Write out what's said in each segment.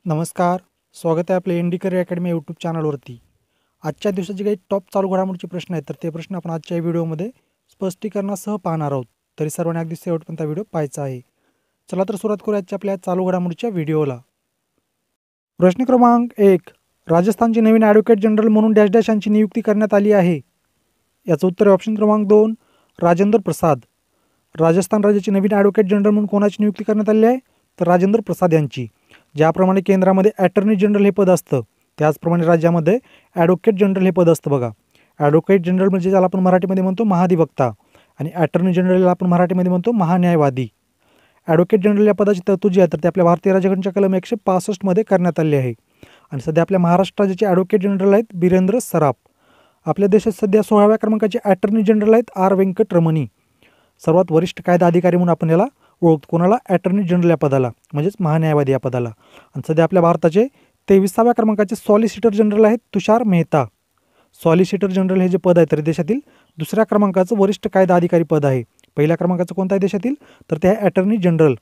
नमस्कार. स्वागत आहे आपल्या इंडी करिअर अकॅडमी यूट्यूब चॅनलवरती. आजच्या दिवसाचे काही टॉप चालू घडामोडीचे प्रश्न आहेत, तर ते प्रश्न आपण आजच्या व्हिडिओमध्ये स्पष्टीकरणासह पाहणार आहोत. तरी सर्वांनी अगदी शेवटपर्यंत व्हिडिओ पाहायचा आहे. चला तर सुरुवात करूया आजच्या आपल्या चालू घडामोडीच्या व्हिडिओला. प्रश्न क्रमांक 1. राजस्थानचे नवीन ॲडव्होकेट जनरल म्हणून डॅश डॅश यांची नियुक्ती करण्यात आली आहे. याचं उत्तर आहे ऑप्शन क्रमांक 2 राजेंद्र प्रसाद. राजस्थान राज्याचे नवीन ॲडव्होकेट जनरल म्हणून कोणाची नियुक्ती करण्यात आली आहे, तर राजेंद्र प्रसाद यांची. ज्याप्रमाणे केंद्रामध्ये अटर्नी जनरल हे पद असतं, त्याचप्रमाणे राज्यामध्ये ॲडव्होकेट जनरल हे पद असतं बघा. ॲडव्होकेट जनरल म्हणजे ज्याला आपण मराठीमध्ये म्हणतो महाधिवक्ता, आणि अटर्नी जनरलला आपण मराठीमध्ये म्हणतो महान्यायवादी. ॲडव्होकेट जनरल या पदाची तरतूद जी आहे तर ते आपल्या भारतीय राज्यघटनेच्या कलम 165 करण्यात आली आहे. आणि सध्या आपल्या महाराष्ट्र राज्याचे ॲडव्होकेट जनरल आहेत बिरेंद्र सराफ. आपल्या देशात सध्या 16व्या क्रमांकाचे अटर्नी जनरल आहेत आर व्यंकटरमणी. सर्वात वरिष्ठ कायदा अधिकारी म्हणून आपण याला ओळखतो. कोणाला? अटर्नी जनरल या पदाला, म्हणजेच महान्यायवादी या पदाला. आणि सध्या आपल्या भारताचे 23व्या क्रमांकाचे सॉलिसिटर जनरल आहेत तुषार मेहता. सॉलिसिटर जनरल हे जे पद आहे तर देशातील दुसऱ्या क्रमांकाचं वरिष्ठ कायदा अधिकारी पद आहे. पहिल्या क्रमांकाचं कोणतं आहे देशातील, तर ते आहे अटर्नी जनरल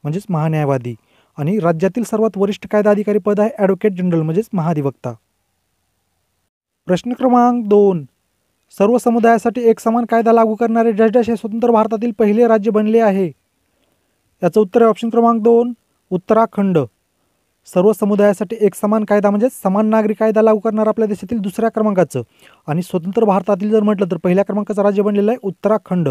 म्हणजेच महान्यायवादी. आणि राज्यातील सर्वात वरिष्ठ कायदा अधिकारी पद आहे ॲडव्होकेट जनरल म्हणजेच महाधिवक्ता. प्रश्न क्रमांक 2. सर्व समुदायासाठी एक समान कायदा लागू करणारे डॅश डॅश हे स्वतंत्र भारतातील पहिले राज्य बनले आहे. याचं उत्तर आहे ऑप्शन क्रमांक 2 उत्तराखंड. सर्व समुदायासाठी एक समान कायदा म्हणजे समान नागरी कायदा लागू करणारा आपल्या देशातील दुसऱ्या क्रमांकाचं आणि स्वतंत्र भारतातील जर म्हटलं तर पहिल्या क्रमांकाचं राज्य बनलेलं आहे उत्तराखंड.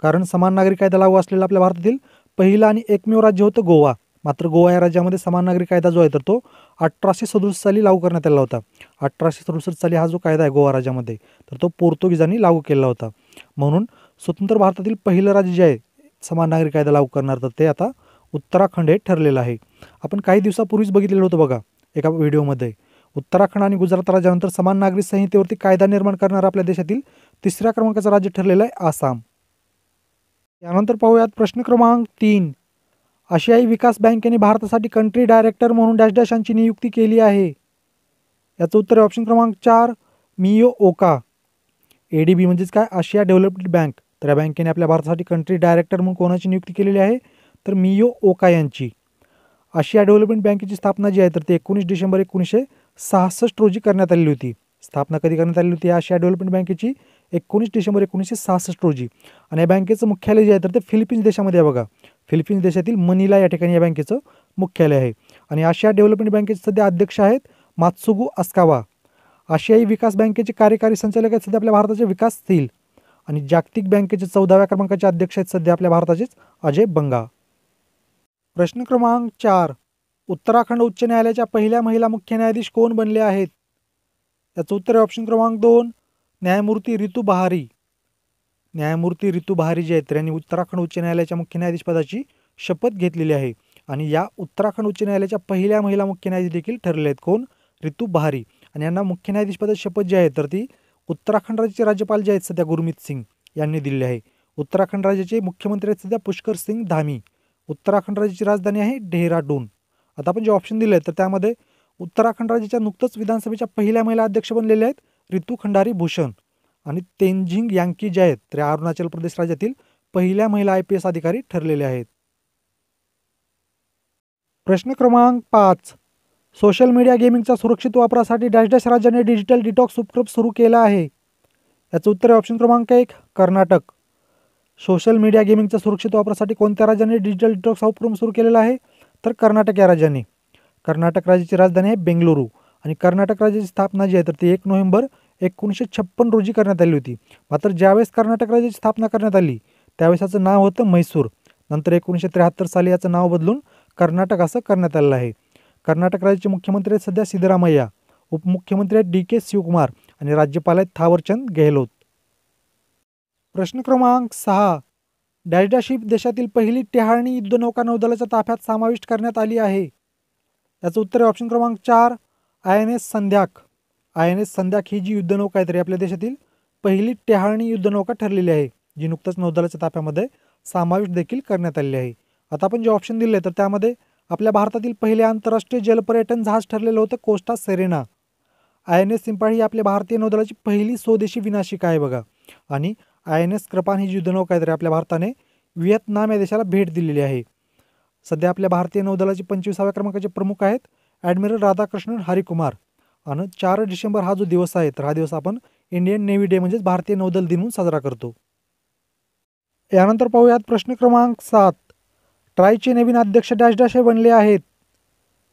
कारण समान नागरी कायदा लागू असलेला आपल्या भारतातील पहिलं आणि एकमेव राज्य होतं गोवा. मात्र गोवा या राज्यामध्ये समान नागरी कायदा जो आहे तर तो 1867 साली लागू करण्यात आला होता. 1867 साली हा जो कायदा आहे गोवा राज्यामध्ये तर तो पोर्तुगीजांनी लागू केला होता. म्हणून स्वतंत्र भारतातील पहिलं राज्य जे आहे समान नागरी कायदा लागू करणार तर ते आता उत्तराखंड हे ठरलेलं आहे. आपण काही दिवसापूर्वीच बघितलेलं होतं बघा एका व्हिडिओमध्ये. उत्तराखंड आणि गुजरात राज्यानंतर समान नागरी संहितेवरती कायदा निर्माण करणारा आपल्या देशातील तिसऱ्या क्रमांकाचं राज्य ठरलेलं आहे आसाम. यानंतर पाहूयात प्रश्न क्रमांक 3. आशियाई विकास बँकेने भारतासाठी कंट्री डायरेक्टर म्हणून डॅश डॅश यांची नियुक्ती केली आहे. याचं उत्तर आहे ऑप्शन क्रमांक 4 मियो ओका. ADB म्हणजेच काय? आशिया डेव्हलपमेंट बँक. तर या बँकेने आपल्या भारतासाठी कंट्री डायरेक्टर म्हणून कोणाची नियुक्ती केलेली आहे, तर मियो ओका यांची. आशिया डेव्हलपमेंट बँकेची स्थापना जी आहे तर ते 19 डिसेंबर 1966 रोजी करण्यात आलेली होती. स्थापना कधी करण्यात आलेली होती आशिया डेव्हलपमेंट बँकेची? 19 डिसेंबर 1966 रोजी. आणि या बँकेचं मुख्यालय जे आहे तर ते फिलिपिन्स देशामध्ये आहे बघा. फिलिपिन्स देशातील मनिला या ठिकाणी या बँकेचं मुख्यालय आहे. आणि आशिया डेव्हलपमेंट बँकेचे सध्या अध्यक्ष आहेत मात्सुगु अस्कावा. आशियाई विकास बँकेचे कार्यकारी संचालक आहेत सध्या आपल्या भारताचे विकासशील. आणि जागतिक बँकेचे 14व्या क्रमांकाचे अध्यक्ष आहेत सध्या आपल्या भारताचेच अजय बंगा. प्रश्न क्रमांक 4. उत्तराखंड उच्च न्यायालयाच्या पहिल्या महिला मुख्य न्यायाधीश कोण बनले आहेत? याचं उत्तर आहे ऑप्शन क्रमांक 2 न्यायमूर्ती रितू बहारी. न्यायमूर्ती रितू बहारी जे आहेत तर यांनी उत्तराखंड उच्च न्यायालयाच्या मुख्य न्यायाधीश पदाची शपथ घेतलेली आहे. आणि या उत्तराखंड उच्च न्यायालयाच्या पहिल्या महिला मुख्य न्यायाधीश देखील ठरले आहेत. कोण? रितू बहारी. आणि यांना मुख्य न्यायाधीश पदाची शपथ जी आहे तर ती उत्तराखंड राज्याचे राज्यपाल जे आहेत सध्या गुरमीत सिंग यांनी दिलेली आहे. उत्तराखंड राज्याचे मुख्यमंत्री आहेत सध्या पुष्कर सिंग धामी. उत्तराखंड राज्याची राजधानी आहे डेहराडून. आता आपण जे ऑप्शन दिले आहेत तर त्यामध्ये उत्तराखंड राज्याच्या नुकतंच विधानसभेच्या पहिल्या महिला अध्यक्ष बनलेल्या आहेत रितू खंडारी भूषण. आणि तेनझिंग यांकी जे आहेत तर अरुणाचल प्रदेश राज्यातील पहिल्या महिला IPS अधिकारी ठरलेले आहेत. प्रश्न क्रमांक 5. सोशल मीडिया गेमिंगच्या सुरक्षित वापरासाठी डॅश डॅश राज्याने डिजिटल डिटॉक्स उपक्रम सुरू केला आहे. याचं उत्तर आहे ऑप्शन क्रमांक 1 कर्नाटक. सोशल मीडिया गेमिंगच्या सुरक्षित वापरासाठी कोणत्या राज्याने डिजिटल डिटॉक्स हा उपक्रम सुरू केलेला आहे, तर कर्नाटक या राज्याने. कर्नाटक राज्याची राजधानी आहे बेंगलुरू. आणि कर्नाटक राज्याची स्थापना जी आहे तर ती 1 नोव्हेंबर 1956 रोजी करण्यात आली होती. मात्र ज्यावेळेस कर्नाटक राज्याची स्थापना करण्यात आली त्यावेळेस याचं नाव होतं म्हैसूर. नंतर 1973 साली याचं नाव बदलून कर्नाटक असं करण्यात आलेलं आहे. कर्नाटक राज्याचे मुख्यमंत्री आहेत सध्या सिद्धरामय्या. उपमुख्यमंत्री आहेत DK शिवकुमार. आणि राज्यपाल आहेत थावरचंद गेहलोत. प्रश्न क्रमांक 6. डॅश डॅश ही देशातील पहिली टेहाळणी युद्धनौका नौदलाच्या ताफ्यात समाविष्ट करण्यात आली आहे. याचं उत्तर आहे ऑप्शन क्रमांक 4 INS संध्याक. INS संध्याक ही जी युद्धनौका आहे तरी आपल्या देशातील पहिली टेहाळणी युद्धनौका ठरलेली आहे, जी नुकतंच नौदलाच्या ताफ्यामध्ये समाविष्ट देखील करण्यात आलेली आहे. आता आपण जे ऑप्शन दिले तर त्यामध्ये आपल्या भारतातील पहिले आंतरराष्ट्रीय जलपर्यटन जहाज ठरलेलं होतं कोस्टा सेरेना. INS सिंपाळी ही आपल्या भारतीय नौदलाची पहिली स्वदेशी विनाशिका आहे बघा. आणि INS कृपान ही युद्धनौका आहे तरी आपल्या भारताने व्हिएतनाम या देशाला भेट दिलेली आहे. सध्या आपल्या भारतीय नौदलाचे 25व्या क्रमांकाचे प्रमुख आहेत ॲडमिरल राधाकृष्णन हरिकुमार. आणि 4 डिसेंबर हा जो दिवस आहे तर हा दिवस आपण इंडियन नेव्ही डे म्हणजेच भारतीय नौदल दिन म्हणून साजरा करतो. यानंतर पाहूयात प्रश्न क्रमांक 7. ट्रायचे नवीन अध्यक्ष डॅश डॅश हे बनले आहेत.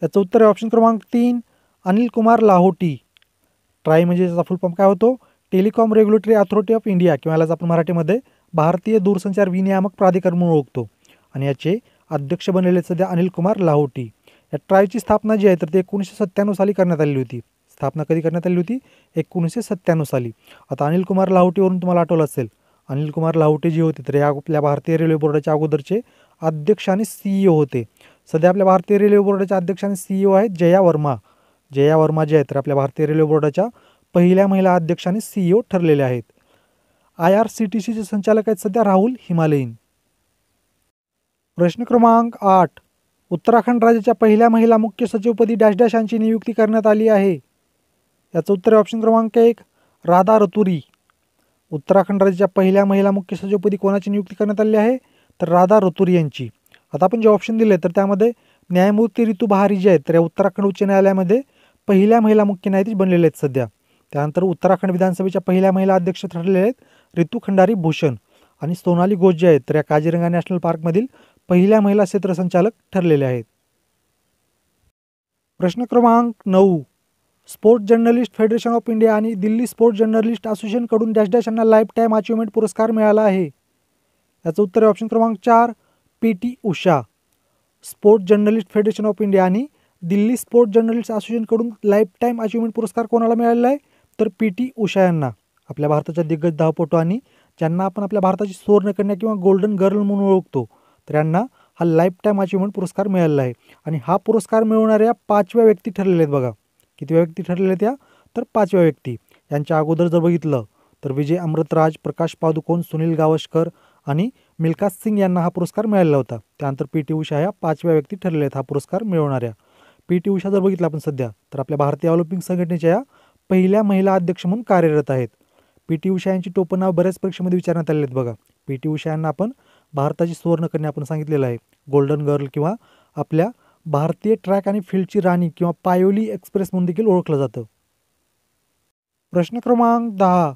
याचं उत्तर आहे ऑप्शन क्रमांक 3 अनिल कुमार लाहोटी. ट्राय म्हणजे याचा फुल फॉर्म काय होतो? Telecom regulatory authority of India किंवा यालाच आपण मराठीमध्ये भारतीय दूरसंचार विनियामक प्राधिकरण म्हणून ओळखतो. आणि याचे अध्यक्ष बनलेले सध्या अनिल कुमार लाहोटी. या ट्रायची स्थापना जी आहे तर ते 1997 साली करण्यात आलेली होती. स्थापना कधी करण्यात आली होती? 1997 साली. आता अनिल कुमार लाहोटीवरून तुम्हाला आठवलं असेल, अनिल कुमार लाहोटी जे होते तर या आपल्या भारतीय रेल्वे बोर्डाच्या अगोदरचे अध्यक्ष आणि CEO होते. सध्या आपल्या भारतीय रेल्वे बोर्डाच्या अध्यक्ष आणि CEO आहेत जया वर्मा. जया वर्मा जे आहेत तर आपल्या भारतीय रेल्वे बोर्डाच्या पहिल्या महिला अध्यक्ष आणि CEO ठरलेल्या आहेत. IRCTCचे संचालक आहेत सध्या राहुल हिमालयन. प्रश्न क्रमांक 8. उत्तराखंड राज्याच्या पहिल्या महिला मुख्य सचिवपदी डॅश डॅश यांची नियुक्ती करण्यात आली आहे. याचं उत्तर आहे ऑप्शन क्रमांक 1 राधा रतुरी. उत्तराखंड राज्याच्या पहिल्या महिला मुख्य सचिवपदी कोणाची नियुक्ती करण्यात आली आहे? तर राधा रतुरी यांची. आता आपण जे ऑप्शन दिले तर त्यामध्ये न्यायमूर्ती रितू बहारी जे आहेत तर या उत्तराखंड उच्च न्यायालयामध्ये पहिल्या महिला मुख्य न्यायाधीश बनलेले आहेत सध्या. त्यानंतर उत्तराखंड विधानसभेच्या पहिल्या महिला अध्यक्ष ठरलेले आहेत रितू खंडारी भूषण. आणि सोनाली घोष जे आहेत तर या काझीरंगा नॅशनल पार्कमधील पहिल्या महिला क्षेत्र संचालक ठरलेले आहेत. प्रश्न क्रमांक 9. Sports journalist federation of India आणि दिल्ली स्पोर्ट्स जर्नलिस्ट असोसिएशनकडून डॅश डॅश यांना लाईफ टाईम अचिव्हमेंट पुरस्कार मिळाला आहे. याचं उत्तर आहे ऑप्शन क्रमांक 4 PT Usha. Sports journalist federation of India आणि दिल्ली स्पोर्ट्स जर्नलिस्ट असोसिएशनकडून लाईफ टाईम अचिव्हमेंट पुरस्कार कोणाला मिळालेला आहे? तर PT उषा यांना. आपल्या भारताच्या दिग्गज धावपटू आणि ज्यांना आपण आपल्या भारताची सुवर्णकन्या किंवा गोल्डन गर्ल म्हणून ओळखतो तर यांना हा लाईफ टाईम अचिव्हमेंट पुरस्कार मिळालेला आहे. आणि हा पुरस्कार मिळवणाऱ्या 5व्या व्यक्ती ठरलेल्या आहेत बघा. कितव्या व्यक्ती ठरलेल्या आहेत या? तर 5व्या व्यक्ती. यांच्या अगोदर जर बघितलं तर विजय अमृतराज, प्रकाश पादुकोण, सुनील गावस्कर आणि मिल्खा सिंग यांना हा पुरस्कार मिळालेला होता. त्यानंतर PT उषा ह्या 5व्या व्यक्ती ठरलेल्या आहेत हा पुरस्कार मिळवणाऱ्या. PT उषा जर बघितलं आपण सध्या तर आपल्या भारतीय ऑलिम्पिक संघटनेच्या या पहिल्या महिला अध्यक्ष म्हणून कार्यरत आहेत. PT उषा यांची टोपण नाव बऱ्याच परीक्षेमध्ये विचारण्यात आलेले आहेत बघा. PT उषा यांना आपण भारताची सुवर्णकन्या आपण सांगितलेलं आहे, गोल्डन गर्ल किंवा आपल्या भारतीय ट्रॅक आणि फील्डची राणी किंवा पायोली एक्सप्रेस म्हणून देखील ओळखलं जातं. प्रश्न क्रमांक 10.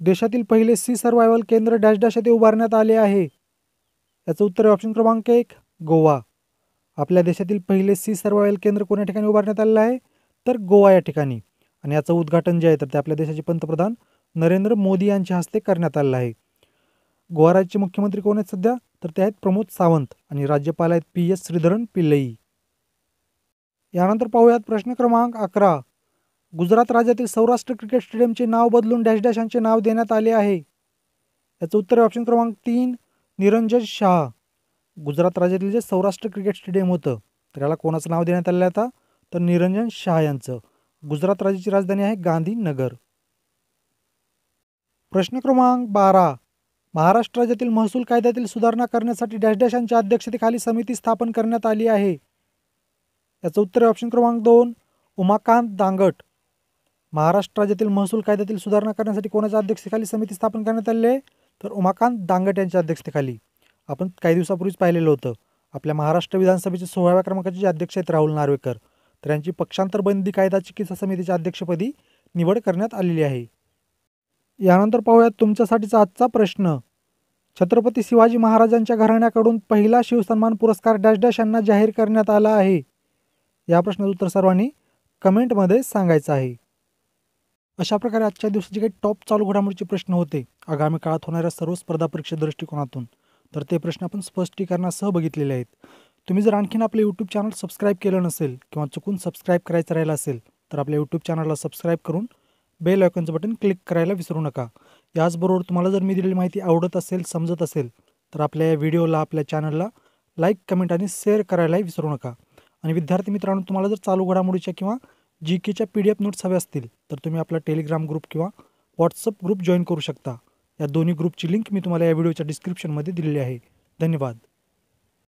देशातील पहिले सी सर्व्हायव्हल केंद्र डॅश डॅश येथे उभारण्यात आले आहे. याचं उत्तर आहे ऑप्शन क्रमांक 1 गोवा. आपल्या देशातील पहिले सी सर्व्हायव्हल केंद्र कोण्या ठिकाणी उभारण्यात आलेलं आहे? तर गोवा या ठिकाणी. आणि याचं उद्घाटन जे आहे तर ते आपल्या देशाचे पंतप्रधान नरेंद्र मोदी यांच्या हस्ते करण्यात आलेलं आहे. गोवा राज्याचे मुख्यमंत्री कोण आहेत सध्या? तर ते आहेत प्रमोद सावंत आणि राज्यपाल आहेत PS श्रीधरन पिल्लई. यानंतर पाहूयात प्रश्न क्रमांक 11. गुजरात राज्यातील सौराष्ट्र क्रिकेट स्टेडियमचे नाव बदलून डॅश डॅश यांचे नाव देण्यात आले आहे. याचं उत्तर आहे ऑप्शन क्रमांक 3 निरंजन शाह. गुजरात राज्यातील जे सौराष्ट्र क्रिकेट स्टेडियम होतं तर याला कोणाचं नाव देण्यात आलेलं आता? तर निरंजन शाह यांचं. गुजरात राज्याची राजधानी आहे गांधीनगर. प्रश्न क्रमांक 12. महाराष्ट्र राज्यातील महसूल कायद्यातील सुधारणा करण्यासाठी डॅश डॅश यांच्या अध्यक्षतेखाली समिती स्थापन करण्यात आली आहे. याचं उत्तर आहे ऑप्शन क्रमांक 2 उमाकांत दांगट. महाराष्ट्र राज्यातील महसूल कायद्यातील सुधारणा करण्यासाठी कोणाच्या अध्यक्षतेखाली समिती स्थापन करण्यात आली आहे? तर उमाकांत दांगट यांच्या अध्यक्षतेखाली. आपण काही दिवसापूर्वीच पाहिलेलं होतं आपल्या महाराष्ट्र विधानसभेचे 16व्या क्रमांकाचे जे अध्यक्ष आहेत राहुल नार्वेकर तर यांची पक्षांतर बंदी कायदा चिकित्सा समितीच्या अध्यक्षपदी निवड करण्यात आलेली आहे. यानंतर पाहूयात तुमच्यासाठीचा आजचा प्रश्न. छत्रपती शिवाजी महाराजांच्या घराण्याकडून पहिला शिवसन्मान पुरस्कार डॅश डॅश यांना जाहीर करण्यात आला आहे. या प्रश्नाचं उत्तर सर्वांनी कमेंटमध्ये सांगायचं आहे. अशा प्रकारे आजच्या दिवसाचे काही टॉप चालू घडामोडीचे प्रश्न होते आगामी काळात होणाऱ्या सर्व स्पर्धा परीक्षा दृष्टिकोनातून. तर ते प्रश्न आपण स्पष्टीकरणासह बघितलेले आहेत. तुम्ही जर आणखीन आपले यूट्यूब चॅनल सबस्क्राईब केलं नसेल किंवा चुकून सबस्क्राईब करायचं राहिलं असेल तर आपल्या यूट्यूब चॅनलला सबस्क्राईब करून बेल आयकॉनचं बटन क्लिक करायला विसरू नका. याचबरोबर तुम्हाला जर मी दिलेली माहिती आवडत असेल, समजत असेल तर आपल्या या व्हिडिओला, आपल्या चॅनलला लाईक, कमेंट आणि शेअर करायलाही विसरू नका. आणि विद्यार्थी मित्रांनो, तुम्हाला जर चालू घडामोडीच्या किंवा GKच्या PDF नोट्स हव्या असतील तर तुम्ही आपला टेलिग्राम ग्रुप किंवा व्हॉट्सअप ग्रुप जॉईन करू शकता. या दोन्ही ग्रुपची लिंक मी तुम्हाला या व्हिडिओच्या डिस्क्रिप्शनमध्ये दिलेली आहे. धन्यवाद.